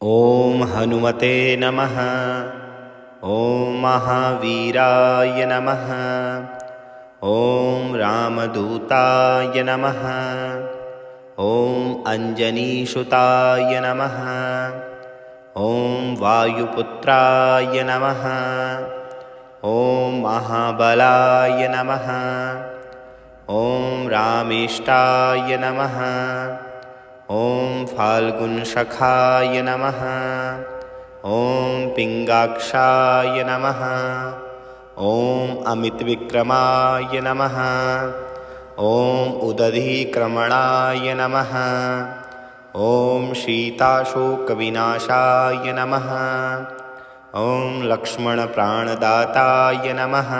ॐ हनुमते नमः। ॐ महावीराय नमः। ॐ रामदूताय नमः। ॐ अञ्जनीसुताय नमः। ॐ वायुपुत्राय नमः। ॐ महाबलाय नमः। ॐ रामेष्टाय नमः। ॐ फाल्गुनशखाय नमः। ॐ पिङ्गाक्षाय नमः। ॐ अमितविक्रमाय नमः। ॐ उदधीक्रमणाय नमः। ॐ सीताशोकविनाशाय नमः। ॐ लक्ष्मणप्राणदाताय नमः।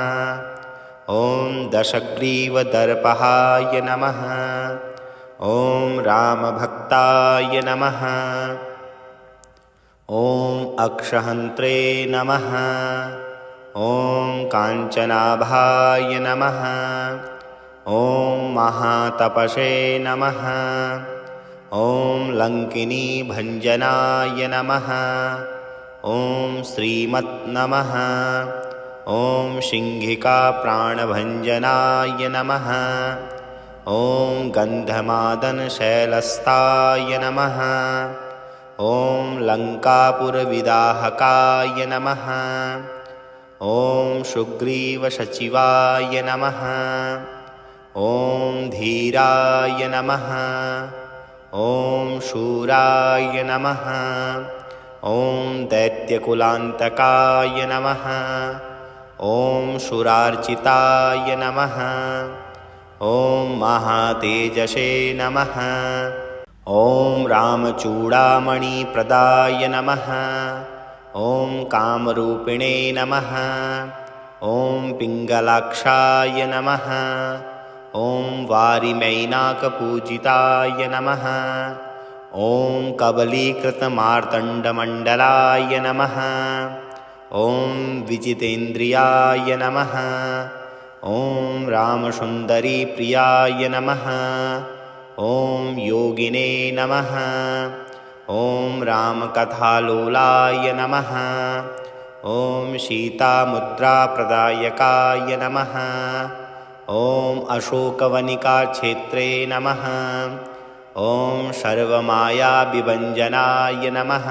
ॐ दशग्रीवदर्पहाय नमः। ॐ रामभक्ताय नमः। ॐ अक्षहन्त्रे नमः। ॐ काञ्चनाभाय नमः। ॐ महातपसे नमः। ॐ लङ्किनीभञ्जनाय नमः। ॐ श्रीमत् नमः। ॐ सिंहिकाप्राणभञ्जनाय नमः। ॐ गन्धमादनशैलस्ताय नमः। ॐ लङ्कापुरविदाहकाय नमः। ॐ सुग्रीवसचिवाय नमः। ॐ धीराय नमः। ॐ शूराय नमः। ॐ दैत्यकुलान्तकाय नमः। ॐ सुरार्चिताय नमः। ॐ महातेजसे नमः। ॐ रामचूडामणिप्रदाय नमः। ॐ कामरूपिणे नमः। ॐ पिङ्गलाक्षाय नमः। ॐ वारिमैनाकपूजिताय नमः। ॐ कबलीकृतमार्तण्डमण्डलाय नमः। ॐ विजितेन्द्रियाय नमः। ॐ रामसुन्दरीप्रियाय नमः। ॐ योगिने नमः। ॐ रामकथालोलाय नमः। ॐ सीतामुद्राप्रदायकाय नमः। ॐ अशोकवनिकाक्षेत्रे नमः। ॐ सर्वमायाविभञ्जनाय नमः।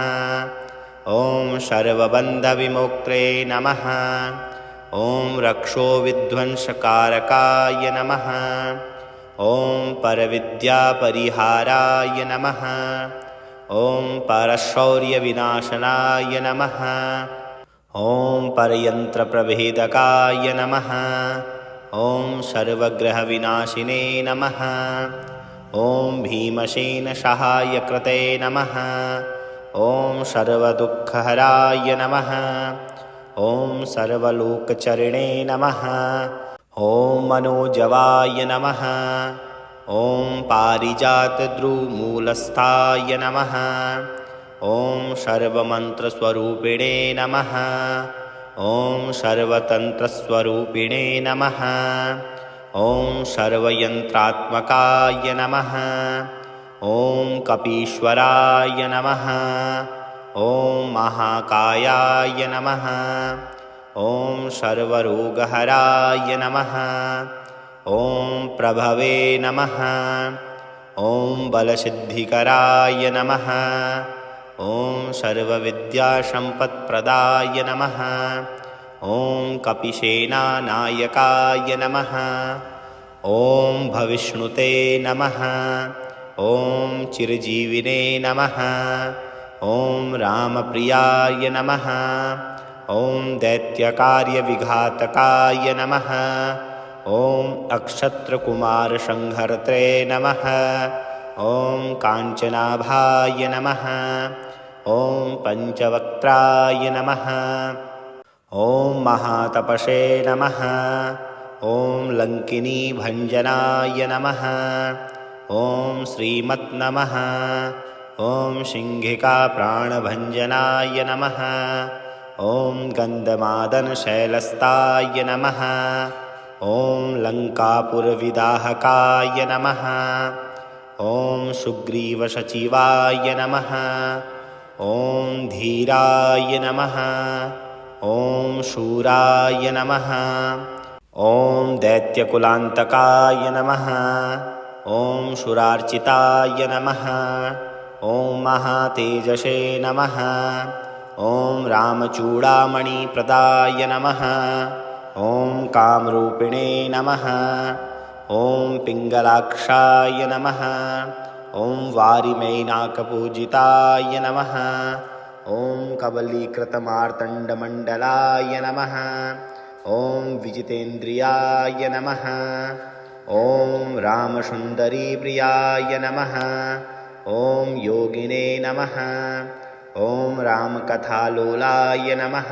ॐ सर्वबन्धविमोक्त्रे नमः। ॐ रक्षोविध्वंसकारकाय नमः। ॐ परविद्यापरिहाराय नमः। ॐ परशौर्यविनाशनाय नमः। ॐ परयन्त्रप्रभेदकाय नमः। ॐ सर्वग्रहविनाशिने नमः। ॐ भीमसेनसहायकृते नमः। ॐ सर्वदुःखहराय नमः। ॐ सर्वलोकचरिणे नमः। ॐ मनोजवाय नमः। ॐ पारिजातद्रुमूलस्थाय नमः। ॐ सर्वमन्त्रस्वरूपिणे नमः। ॐ सर्वतन्त्रस्वरूपिणे नमः। ॐ सर्वयन्त्रात्मकाय नमः। ॐ कपीश्वराय नमः। ॐ महाकायाय नमः। ॐ सर्वरोगहराय नमः। ॐ प्रभवे नमः। ॐ बलसिद्धिकराय नमः। ॐ सर्वविद्यासम्पत्प्रदाय नमः। ॐ कपिसेनानायकाय नमः। ॐ भविष्णुते नमः। ॐ चिरजीविने नमः। ॐ रामप्रियाय नमः। ॐ दैत्यकार्यविघातकाय नमः। ॐ अक्षत्रकुमारसंहर्त्रे नमः। ॐ काञ्चनाभाय नमः। ॐ पञ्चवक्त्राय नमः। ॐ महातपसे नमः। ॐ लङ्किनीभञ्जनाय नमः। ॐ श्रीमत् नमः। ॐ सिंहिकाप्राणभञ्जनाय नमः। ॐ गन्धमादनशैलस्ताय नमः। ॐ लङ्कापुरविदाहकाय नमः। ॐ सुग्रीवसचिवाय नमः। ॐ धीराय नमः ॐ शूराय नमः ॐ दैत्यकुलान्तकाय नमः ॐ शूरार्चिताय नमः ॐ महातेजसे नमः ॐ रामचूडामणिप्रदाय नमः ॐ कामरूपिणे नमः ॐ पिङ्गलाक्षाय नमः ॐ वारिमैनाकपूजिताय नमः ॐ कबलीकृतमार्तण्डमण्डलाय नमः ॐ विजितेन्द्रियाय नमः ॐ रामसुन्दरीप्रियाय नमः ॐ योगिने नमः ॐ रामकथालोलाय नमः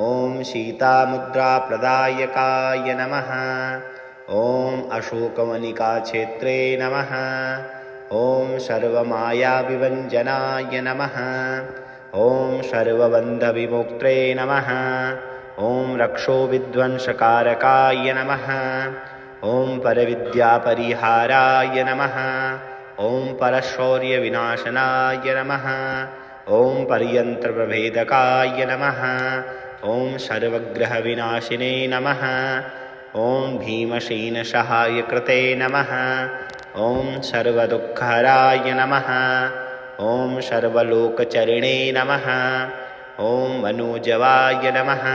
ॐ सीतामुद्राप्रदायकाय नमः ॐ अशोकवनिकाक्षेत्रे नमः ॐ सर्वमायाविभञ्जनाय नमः ॐ सर्वबन्धविमुक्त्रे नमः ॐ रक्षोविध्वंसकारकाय नमः ॐ परविद्यापरिहाराय नमः ॐ परशौर्यविनाशनाय नमः ॐ पर्यन्त्रप्रभेदकाय नमः ॐ सर्वग्रहविनाशिने नमः ॐ भीमसेनसहायकृते नमः ॐ सर्वदुःखहराय नमः ॐ सर्वलोकचरिणे नमः ॐ मनोजवाय नमः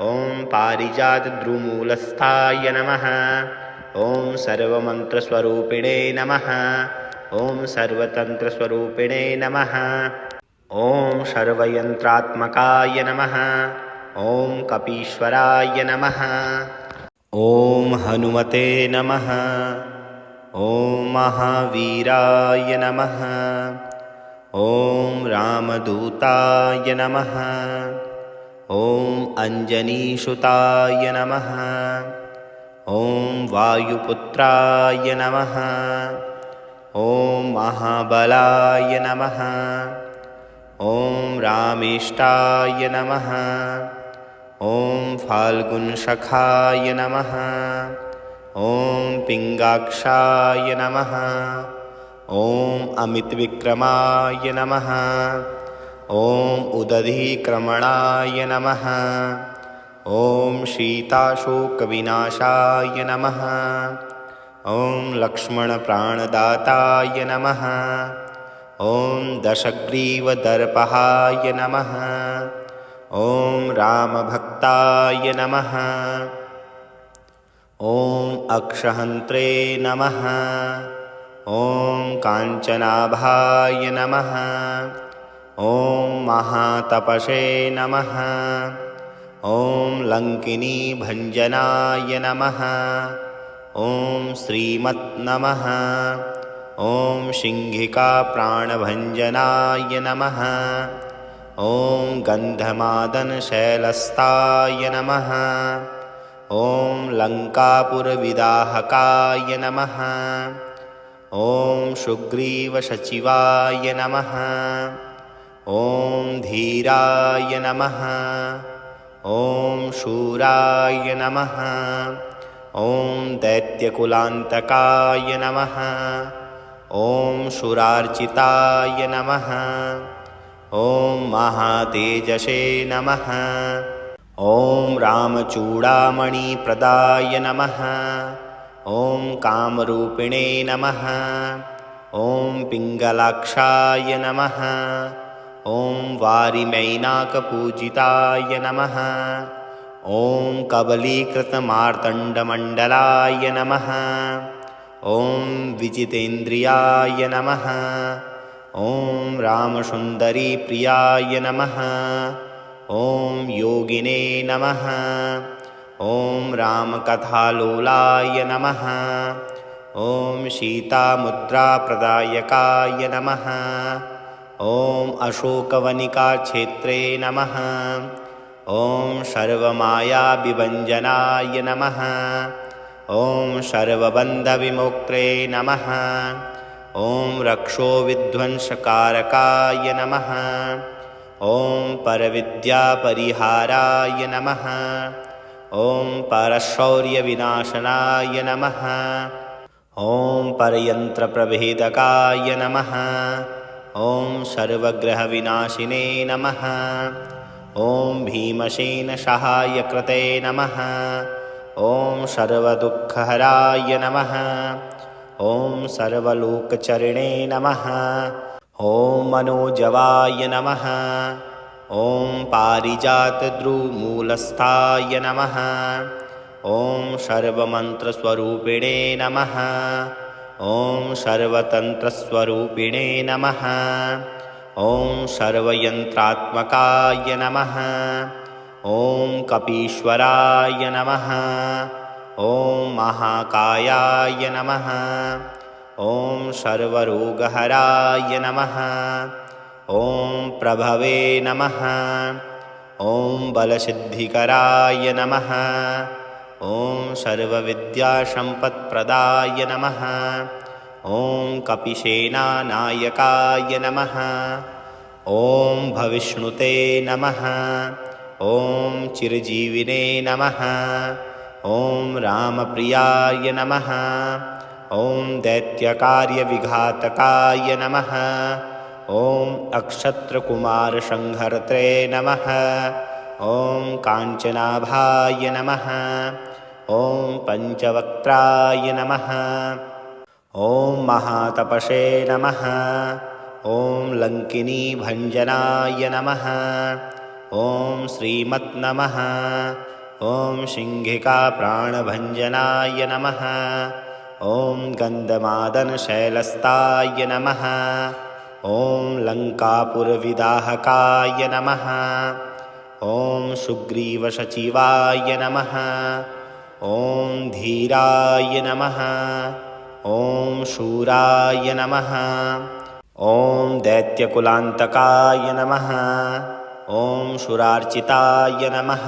ॐ पारिजातद्रुमूलस्थाय नमः ॐ सर्वमन्त्रस्वरूपिणे नमः ॐ सर्वतन्त्रस्वरूपिणे नमः ॐ सर्वयन्त्रात्मकाय नमः ॐ कपीश्वराय नमः ॐ हनुमते नमः ॐ महावीराय नमः ॐ रामदूताय नमः ॐ अञ्जनीसुताय नमः ॐ वायुपुत्राय नमः ॐ महाबलाय नमः ॐ रामेष्टाय नमः ॐ फाल्गुनसखाय नमः ॐ पिङ्गाक्षाय नमः ॐ अमितविक्रमाय नमः ॐ उदधिक्रमणाय नमः ॐ सीताशोकविनाशाय नमः ॐ लक्ष्मणप्राणदाताय नमः ॐ दशग्रीवदर्पहाय नमः ॐ रामभक्ताय नमः ॐ अक्षहन्त्रे नमः ॐ काञ्चनाभाय नमः ॐ महातपसे नमः ॐ लङ्किनीभञ्जनाय नमः ॐ श्रीमत् नमः ॐ सिंहिकाप्राणभञ्जनाय नमः ॐ गन्धमादनशैलस्ताय नमः ॐ लङ्कापुरविदाहकाय नमः ॐ सुग्रीवसचिवाय नमः ॐ धीराय नमः ॐ शूराय नमः ॐ दैत्यकुलान्तकाय नमः ॐ शूरार्चिताय नमः ॐ महातेजसे नमः ॐ रामचूडामणिप्रदाय नमः ॐ कामरूपिणे नमः ॐ पिङ्गलाक्षाय नमः ॐ वारिमैनाकपूजिताय नमः ॐ कबलीकृतमार्तण्डमण्डलाय नमः ॐ विजितेन्द्रियाय नमः ॐ रामसुन्दरीप्रियाय नमः ॐ योगिने नमः ॐ रामकथालोलाय नमः ॐ सीतामुद्राप्रदायकाय नमः ॐ अशोकवनिकाक्षेत्रे नमः ॐ सर्वमायाविभञ्जनाय नमः ॐ सर्वबन्धविमुक्त्रे नमः ॐ रक्षोविध्वंसकारकाय नमः ॐ परविद्यापरिहाराय नमः ॐ परशौर्यविनाशनाय नमः ॐ परयन्त्रप्रभेदकाय नमः ॐ सर्वग्रहविनाशिने नमः। ॐ भीमसेनसहायकृते नमः। ॐ सर्वदुःखहराय नमः। ॐ सर्वलोकचरिणे नमः। ॐ मनोजवाय नमः। ॐ पारिजातद्रुमूलस्थाय नमः। ॐ सर्वमन्त्रस्वरूपिणे नमः। ॐ सर्वतन्त्रस्वरूपिणे नमः। ॐ सर्वयन्त्रात्मकाय नमः। ॐ कपीश्वराय नमः। ॐ महाकायाय नमः। ॐ सर्वरोगहराय नमः। ॐ प्रभवे नमः। ॐ बलसिद्धिकराय नमः। ॐ सर्वविद्यासम्पत्प्रदाय नमः। ॐ कपिसेनानायकाय नमः। ॐ भविष्णुते नमः। ॐ चिरजीविने नमः। ॐ रामप्रियाय नमः। ॐ दैत्यकार्यविघातकाय नमः। ॐ अक्षत्रकुमारसंहर्त्रे नमः। ॐ काञ्चनाभाय नमः। ॐ पञ्चवक्त्राय नमः। ॐ महातपसे नमः। ॐ लङ्किनीभञ्जनाय नमः। ॐ श्रीमत् नमः। ॐ सिंहिकाप्राणभञ्जनाय नमः। ॐ गन्धमादनशैलस्ताय नमः। ॐ लङ्कापुरविदाहकाय नमः। ॐ सुग्रीवसचिवाय नमः। ॐ धीराय नमः। ॐ शूराय नमः। ॐ दैत्यकुलान्तकाय नमः। ॐ सुरार्चिताय नमः।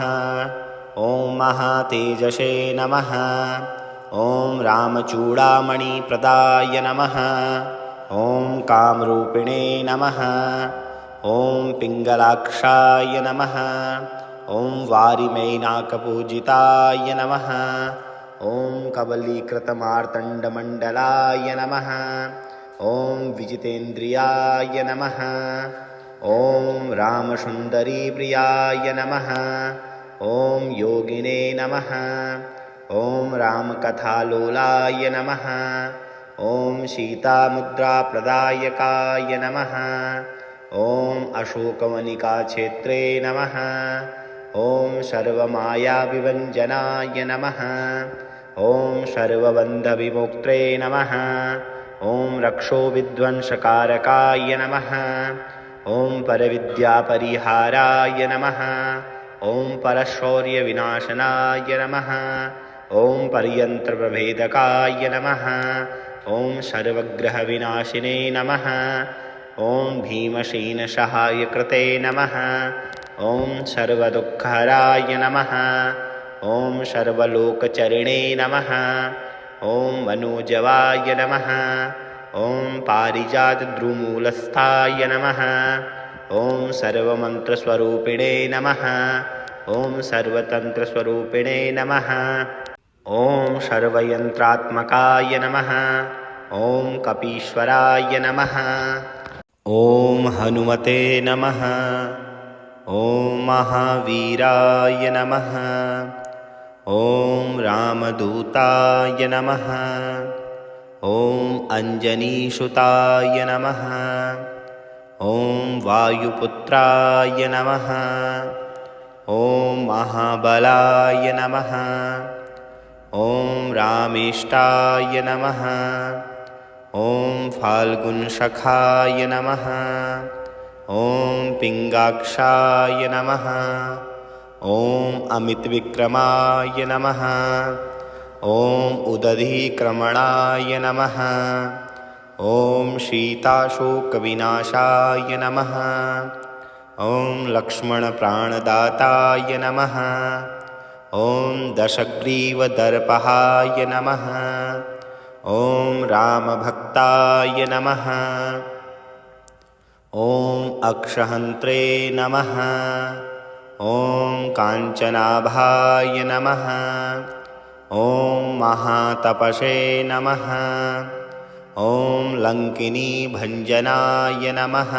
ॐ महातेजसे नमः। ॐ रामचूडामणिप्रदाय नमः। ॐ कामरूपिणे नमः। ॐ पिङ्गलाक्षाय नमः। ॐ वारिमैनाकपूजिताय नमः। ॐ कबलीकृतमार्तण्डमण्डलाय नमः। ॐ विजितेन्द्रियाय नमः। ॐ रामसुन्दरीप्रियाय नमः। ॐ योगिने नमः। ॐ रामकथालोलाय नमः। ॐ सीतामुद्राप्रदायकाय नमः। ॐ अशोकवनिकाक्षेत्रे नमः। ॐ सर्वमायाविभञ्जनाय नमः। ॐ सर्वबन्धविमुक्त्रे नमः। ॐ रक्षोविध्वंसकारकाय नमः। ॐ परविद्यापरिहाराय नमः। ॐ परशौर्यविनाशनाय नमः। ॐ परयन्त्रप्रभेदकाय नमः। ॐ सर्वग्रहविनाशिने नमः। ॐ भीमसेनसहायकृते नमः। ॐ सर्वदुःखहराय नमः। ॐ सर्वलोकचरिणे नमः। ॐ मनोजवाय नमः। ॐ पारिजातद्रुमूलस्थाय नमः। ॐ सर्वमन्त्रस्वरूपिणे नमः। ॐ सर्वतन्त्रस्वरूपिणे नमः। ॐ सर्वयन्त्रात्मकाय नमः। ॐ कपीश्वराय नमः। ॐ हनुमते नमः। ॐ महावीराय नमः। ॐ रामदूताय नमः। ॐ अञ्जनीसुताय नमः। ॐ वायुपुत्राय नमः। ॐ महाबलाय नमः। ॐ रामेष्टाय नमः। ॐ फाल्गुनसखाय नमः। ॐ पिङ्गाक्षाय नमः। ॐ अमितविक्रमाय नमः। ॐ उदधीक्रमणाय नमः। ॐ सीताशोकविनाशाय नमः। ॐ लक्ष्मणप्राणदाताय नमः। ॐ दशग्रीवदर्पहाय नमः। ॐ रामभक्ताय नमः। ॐ अक्षहन्त्रे नमः। ॐ काञ्चनाभाय नमः। ॐ महातपसे नमः। ॐ लङ्किनीभञ्जनाय नमः।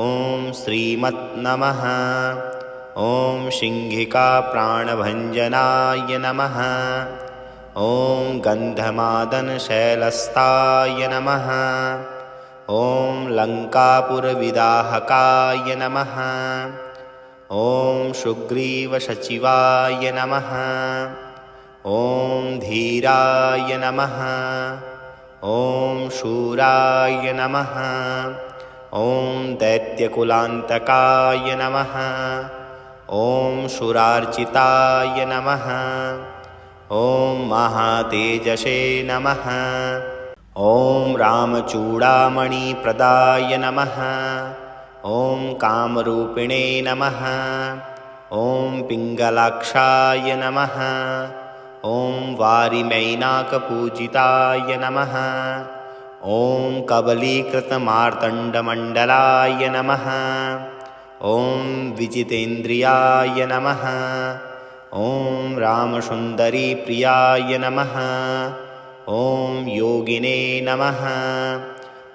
ॐ श्रीमत् नमः। ॐ सिंहिकाप्राणभञ्जनाय नमः। ॐ गन्धमादनशैलस्ताय नमः। ॐ लङ्कापुरविदाहकाय नमः। ॐ सुग्रीवसचिवाय नमः। ॐ धीराय नमः। ॐ शूराय नमः। ॐ दैत्यकुलान्तकाय नमः। ॐ सुरार्चिताय नमः। ॐ महातेजसे नमः। ॐ रामचूडामणिप्रदाय नमः। ॐ कामरूपिणे नमः। ॐ पिङ्गलाक्षाय नमः। ॐ वारिमैनाकपूजिताय नमः। ॐ कबलीकृतमार्तण्डमण्डलाय नमः। ॐ विजितेन्द्रियाय नमः। ॐ रामसुन्दरीप्रियाय नमः। ॐ योगिने नमः।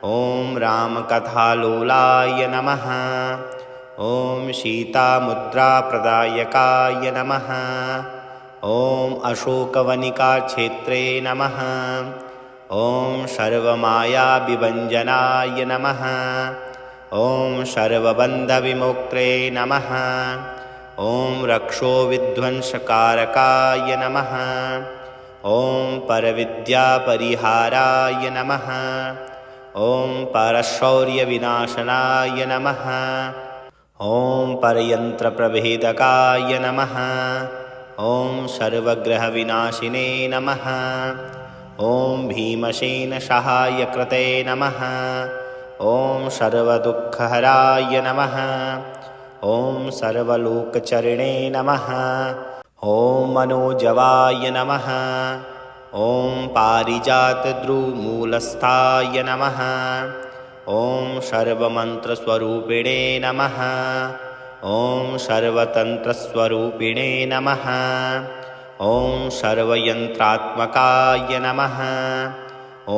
ॐ रामकथालोलाय नमः। ॐ सीतामुद्राप्रदायकाय नमः। ॐ अशोकवनिकाक्षेत्रे नमः। ॐ सर्वमायाविभञ्जनाय नमः। ॐ सर्वबन्धविमोक्त्रे नमः। ॐ रक्षोविध्वंसकारकाय नमः। ॐ परविद्यापरिहाराय नमः। ॐ परशौर्यविनाशनाय नमः। ॐ परयन्त्रप्रभेदकाय नमः। ॐ सर्वग्रहविनाशिने नमः। ॐ भीमसेनसहायकृते नमः। ॐ सर्वदुःखहराय नमः। ॐ सर्वलोकचरिणे नमः। ॐ मनोजवाय नमः। ॐ पारिजातद्रुमूलस्थाय नमः। ॐ सर्वमन्त्रस्वरूपिणे नमः। ॐ सर्वतन्त्रस्वरूपिणे नमः। ॐ सर्वयन्त्रात्मकाय नमः। ॐ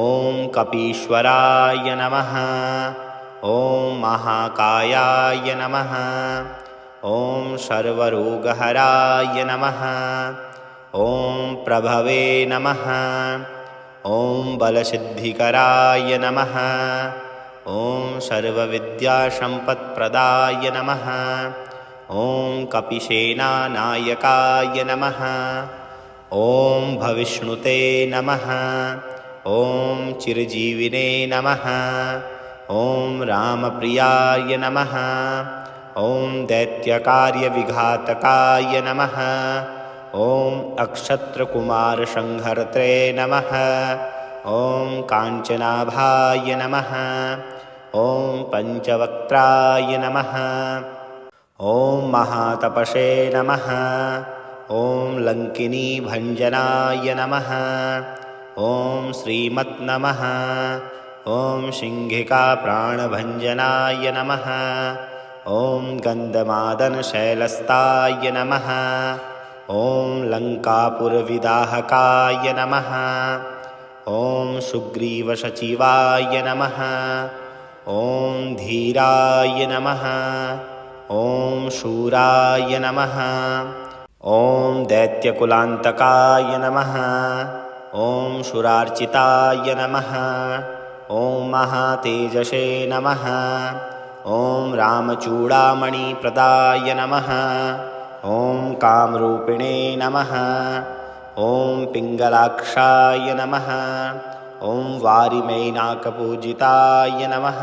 कपीश्वराय नमः। ॐ महाकायाय नमः। ॐ सर्वरोगहराय नमः। ॐ प्रभवे नमः। ॐ बलसिद्धिकराय नमः। ॐ सर्वविद्यासम्पत्प्रदाय नमः। ॐ कपिसेनानायकाय नमः। ॐ भविष्णुते नमः। ॐ चिरजीविने नमः। ॐ रामप्रियाय नमः। ॐ दैत्यकार्यविघातकाय नमः। ॐ अक्षत्रकुमारसंहर्त्रे नमः। ॐ काञ्चनाभाय नमः। ॐ पञ्चवक्त्राय नमः। ॐ महातपसे नमः। ॐ लङ्किनीभञ्जनाय नमः। ॐ श्रीमत् नमः। ॐ सिंहिकाप्राणभञ्जनाय नमः। ॐ गन्धमादनशैलस्ताय नमः। ॐ लङ्कापुरविदाहकाय नमः। ॐ सुग्रीवसचिवाय नमः। ॐ धीराय नमः। ॐ शूराय नमः। ॐ दैत्यकुलान्तकाय नमः। ॐ सुरार्चिताय नमः। ॐ महातेजसे नमः। ॐ रामचूडामणिप्रदाय नमः। ॐ कामरूपिणे नमः। ॐ पिङ्गलाक्षाय नमः। ॐ वारिमैनाकपूजिताय नमः।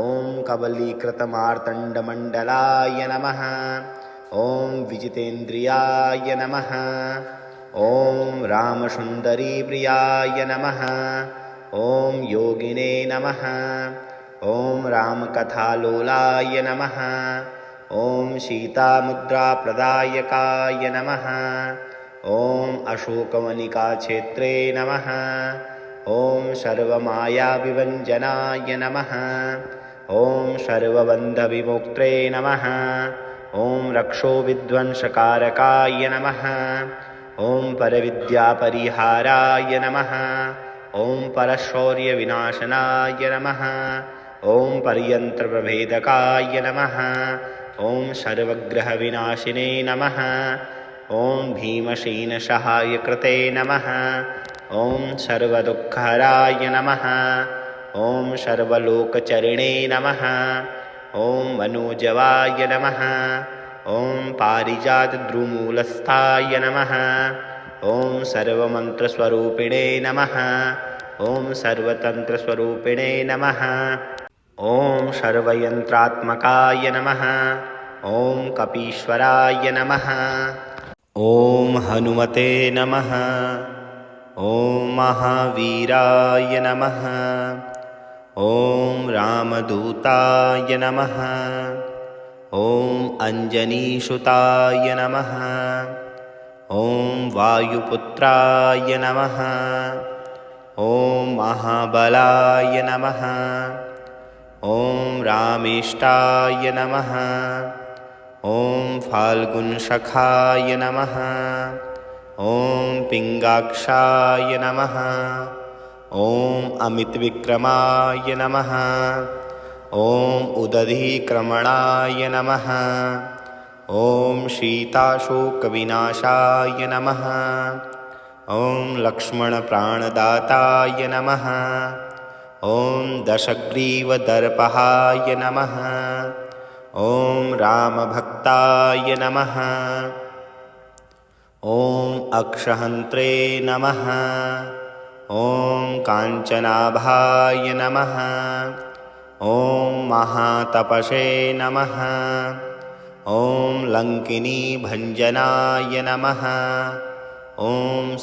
ॐ कबलीकृतमार्तण्डमण्डलाय नमः। ॐ विजितेन्द्रियाय नमः। ॐ रामसुन्दरीप्रियाय नमः। ॐ योगिने नमः। ॐ रामकथालोलाय नमः। ॐ सीतामुद्राप्रदायकाय नमः। ॐ अशोकवनिकाक्षेत्रे नमः। ॐ सर्वमायाविभञ्जनाय नमः। ॐ सर्वबन्धविमोक्त्रे नमः। ॐ रक्षोविध्वंसकारकाय नमः। ॐ परविद्यापरिहाराय नमः। ॐ परशौर्यविनाशनाय नमः। ॐ पर्यन्त्रप्रभेदकाय नमः। ॐ सर्वग्रहविनाशिने नमः। ॐ भीमसेनसहायकृते नमः। ॐ सर्वदुःखहराय नमः। ॐ सर्वलोकचरिणे नमः। ॐ मनोजवाय नमः। ॐ पारिजातद्रुमूलस्थाय नमः। ॐ सर्वमन्त्रस्वरूपिणे नमः। ॐ सर्वतन्त्रस्वरूपिणे नमः। ॐ सर्वयन्त्रात्मकाय नमः। ॐ कपीश्वराय नमः। ॐ हनुमते नमः। ॐ महावीराय नमः। ॐ रामदूताय नमः। ॐ अञ्जनीसुताय नमः। ॐ वायुपुत्राय नमः। ॐ महाबलाय नमः। ॐ रामेष्टाय नमः। ॐ फाल्गुनसखाय नमः। ॐ पिङ्गाक्षाय नमः। ॐ अमितविक्रमाय नमः। ॐ उदधिक्रमणाय नमः। ॐ सीताशोकविनाशाय नमः। ॐ लक्ष्मणप्राणदाताय नमः। ॐ दशग्रीवदर्पहाय नमः। ॐ रामभक्ताय नमः। ॐ अक्षहन्त्रे नमः। ॐ काञ्चनाभाय नमः। ॐ महातपसे नमः। ॐ लङ्किनीभञ्जनाय नमः। ॐ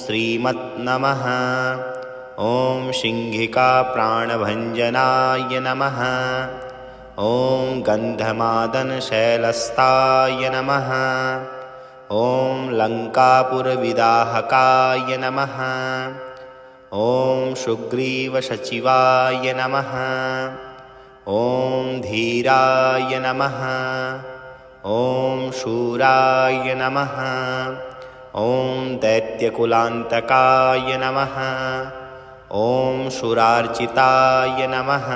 श्रीमत् नमः। ॐ सिंहिकाप्राणभञ्जनाय नमः। ॐ गन्धमादनशैलस्ताय नमः। ॐ लङ्कापुरविदाहकाय नमः। ॐ सुग्रीवसचिवाय नमः। ॐ धीराय नमः। ॐ शूराय नमः। ॐ दैत्यकुलान्तकाय नमः। ॐ सुरार्चिताय नमः।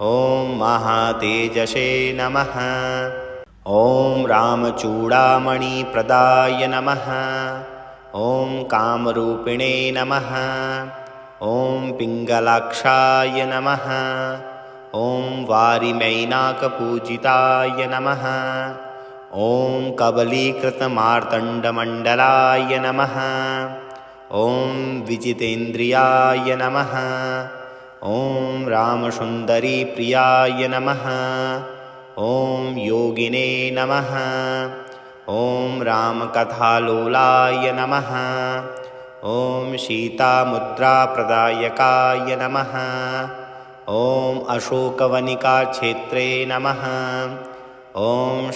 ॐ महातेजसे नमः। ॐ रामचूडामणिप्रदाय नमः। ॐ कामरूपिणे नमः। ॐ पिङ्गलाक्षाय नमः। ॐ वारिमैनाकपूजिताय नमः। ॐ कबलीकृतमार्तण्डमण्डलाय नमः। ॐ विजितेन्द्रियाय नमः। ॐ रामसुन्दरीप्रियाय नमः। ॐ योगिने नमः। ॐ रामकथालोलाय नमः। ॐ सीतामुद्राप्रदायकाय नमः। ॐ अशोकवनिकाक्षेत्रे नमः। ॐ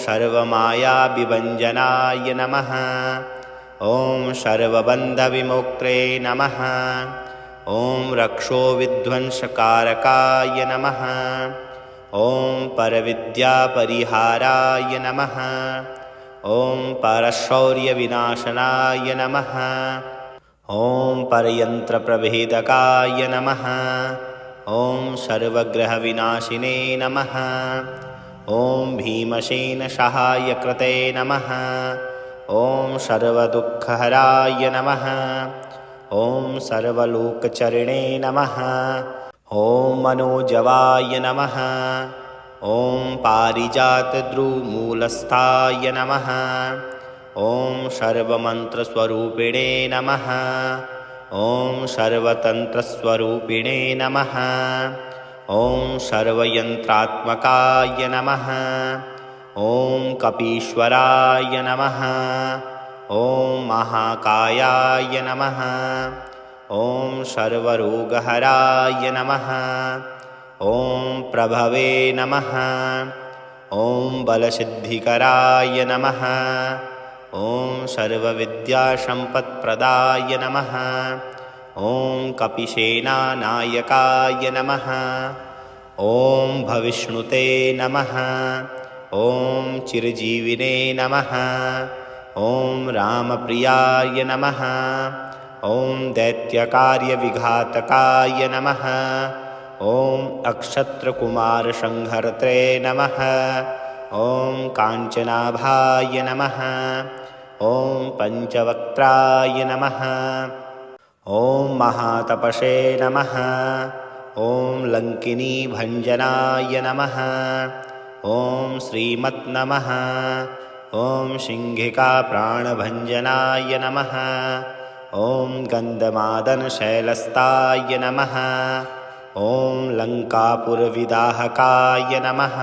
सर्वमायाविभञ्जनाय नमः। ॐ सर्वबन्धविमुक्त्रे नमः। ॐ रक्षोविध्वंसकारकाय नमः। ॐ परविद्यापरिहाराय नमः। ॐ परशौर्यविनाशनाय नमः। ॐ परयन्त्रप्रभेदकाय नमः। ॐ सर्वग्रहविनाशिने नमः। ॐ भीमसेनसहायकृते नमः। ॐ सर्वदुःखहराय नमः। ॐ सर्वलोकचरिणे नमः। ॐ मनोजवाय नमः। ॐ पारिजातद्रुमूलस्थाय नमः। ॐ सर्वमन्त्रस्वरूपिणे नमः। ॐ सर्वतन्त्रस्वरूपिणे नमः। ॐ सर्वयन्त्रात्मकाय नमः। ॐ कपीश्वराय नमः। ॐ महाकायाय नमः। ॐ सर्वरोगहराय नमः। ॐ प्रभवे नमः। ॐ बलसिद्धिकराय नमः। ॐ सर्वविद्यासम्पत्प्रदाय नमः। ॐ कपिसेनानायकाय नमः। ॐ भविष्णुते नमः। ॐ चिरजीविने नमः। ॐ रामप्रियाय नमः। ॐ दैत्यकार्यविघातकाय नमः। ॐ अक्षत्रकुमारसंहर्त्रे नमः। ॐ काञ्चनाभाय नमः। ॐ पञ्चवक्त्राय नमः। ॐ महातपसे नमः। ॐ लङ्किनीभञ्जनाय नमः। ॐ श्रीमत् नमः। ॐ सिंहिकाप्राणभञ्जनाय नमः। ॐ गन्धमादनशैलस्ताय नमः। ॐ लङ्कापुरविदाहकाय नमः।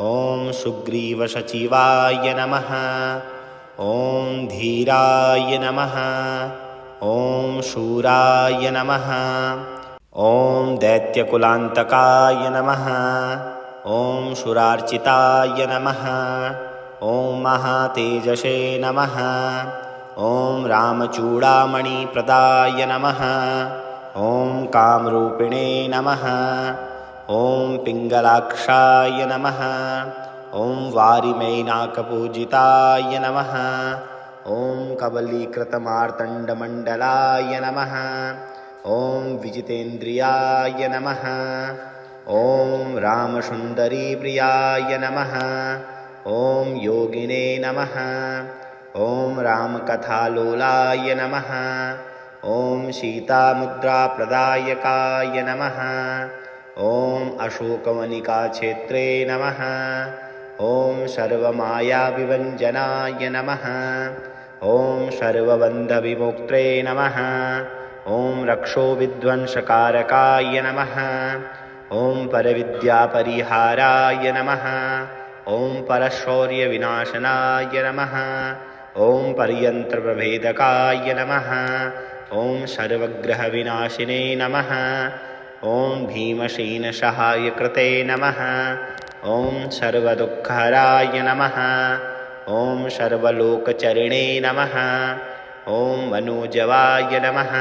ॐ सुग्रीवसचिवाय नमः। ॐ धीराय नमः। ॐ शूराय नमः। ॐ दैत्यकुलान्तकाय नमः। ॐ सुरार्चिताय नमः। ॐ महातेजसे नमः। ॐ रामचूडामणिप्रदाय नमः। ॐ कामरूपिणे नमः। ॐ पिङ्गलाक्षाय नमः। ॐ वारिमैनाकपूजिताय नमः। ॐ कबलीकृतमार्तण्डमण्डलाय नमः। ॐ विजितेन्द्रियाय नमः। ॐ रामसुन्दरीप्रियाय नमः। ॐ योगिने नमः। ॐ रामकथालोलाय नमः। ॐ सीतामुद्राप्रदायकाय नमः। ॐ अशोकवनिकाक्षेत्रे नमः। ॐ सर्वमायाविभञ्जनाय नमः। ॐ सर्वबन्धविमुक्त्रे नमः। ॐ रक्षोविध्वंसकारकाय नमः। ॐ परविद्यापरिहाराय नमः। ॐ परशौर्यविनाशनाय नमः। ॐ परयन्त्रप्रभेदकाय नमः। ॐ सर्वग्रहविनाशिने नमः। ॐ भीमसेनसहायकृते नमः। ॐ सर्वदुःखहराय नमः। ॐ सर्वलोकचरिणे नमः। ॐ मनोजवाय नमः।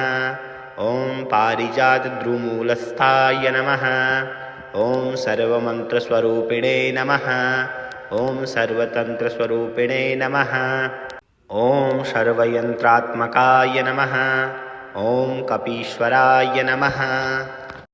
ॐ पारिजातद्रुमूलस्थाय नमः। ॐ सर्वमन्त्रस्वरूपिणे नमः। ॐ सर्वतन्त्रस्वरूपिणे नमः। ॐ सर्वयन्त्रात्मकाय नमः। ॐ कपीश्वराय नमः।